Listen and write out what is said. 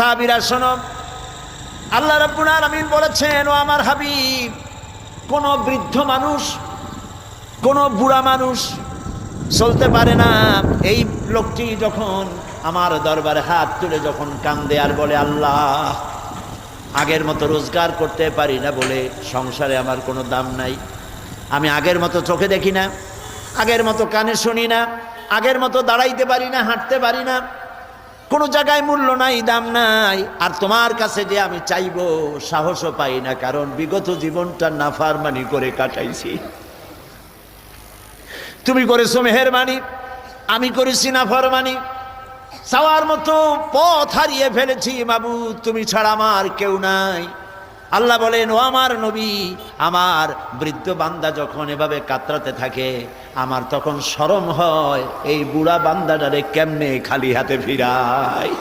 সাহাবীরা শোনো, আল্লাহ রাব্বুল আলামিন বলেছেন, ও আমার হাবিব, কোন বৃদ্ধ মানুষ, কোন বুড়া মানুষ চলতে পারে না। এই লোকটি যখন আমার দরবারে হাত তুলে যখন কান্দে আর বলে, আল্লাহ, আগের মতো রোজগার করতে পারি না বলে সংসারে আমার কোনো দাম নাই, আমি আগের মতো চোখে দেখি না, আগের মতো কানে শুনি না, আগের মতো দাঁড়াইতে পারি না, হাঁটতে পারি না, কোনো জায়গায় মূল্য নাই, দাম নাই, আর তোমার কাছে যে আমি চাইবো সাহসও পাই না, কারণ বিগত জীবনটা নাফরমানি করে কাটাইছি। তুমি করেছো মেহেরবানি, আমি করেছি নাফরমানি, চাওয়ার মতো পথ হারিয়ে ফেলেছি মাবুদ, তুমি ছাড়া আমার কেউ নাই। আল্লাহ বলেন, ও আমার নবী, আমার বৃদ্ধ বান্দা যখন এভাবে কাতরাতে থাকে, আমার তখন শরম হয় এই বুড়া বান্দাটারে কেমনে খালি হাতে ফিরায়।